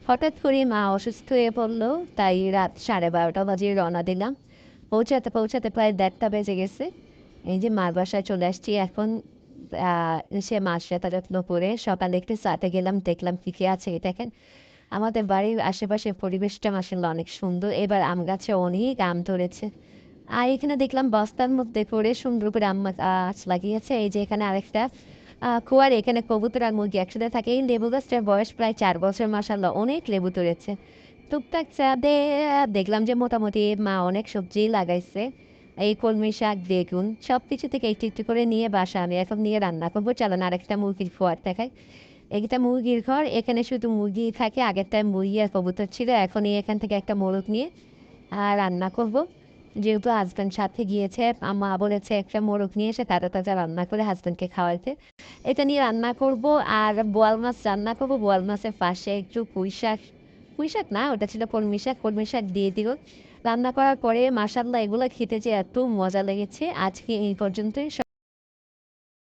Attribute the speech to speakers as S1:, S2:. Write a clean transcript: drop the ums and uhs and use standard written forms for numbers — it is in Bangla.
S1: হঠাৎ করে মা অসুস্থ হয়ে পড়লো, তাই রাত 12:30 বাজে রওনা দিলাম। পৌঁছাতে পৌঁছাতে প্রায় 1:30 বেজে গেছে। এই যে মার বাসায় চলে আসছি এখন। সে মার সাথে যত্ন করে সকালে একটু চাটে গেলাম, দেখলাম কি কি আছে দেখেন। আমাদের বাড়ির আশেপাশে পরিবেশটা মাসাল্লাহ অনেক সুন্দর। এবার আম গাছে অনেক আম ধরেছে। আর এখানে দেখলাম বস্তার মধ্যে করে সুন্দর করে আম গাছ লাগিয়েছে। এই যে এখানে আরেকটা কুয়ার, এখানে কবুতর আর মুরগি একসাথে থাকে। এই লেবু গাছটার বয়স প্রায় 4 বছর, মাসাল্লাহ অনেক লেবু ধরেছে। টুকটাক চাঁদে দেখলাম যে মোটামুটি মা অনেক সবজি লাগাইছে। এই কলমি শাক, বেগুন সব কিছু থেকে একটু একটু করে নিয়ে বাসা আমি এখন নিয়ে রান্না করবো। চলো না আরেকটা মুরগির খোয়ার দেখাই। একটা মুরগির ঘর, এখানে শুধু মুরগি থাকে। আগেরটায় মুরগি আর কবুতর ছিল, এখনই এখান থেকে একটা মোরগ নিয়ে রান্না করব। যেহেতু হাজব্যান্ড সাথে গিয়েছে, মা বলেছে একটা মোরগ নিয়ে এসে তাজা তাজা রান্না করে হাজব্যান্ডকে খাওয়াইতে। এটা নিয়ে রান্না করব। আর বোয়াল মাছ রান্না করবো। বোয়াল মাছের পাশে একটু পুঁই শাক, পুঁই শাক না, ওটা ছিল কলমি শাক, কলমি শাক দিয়ে দিল। রান্না করার পরে মাসাল্লাহ এগুলো খেতে যে এত মজা লেগেছে। আজকে এই পর্যন্তই।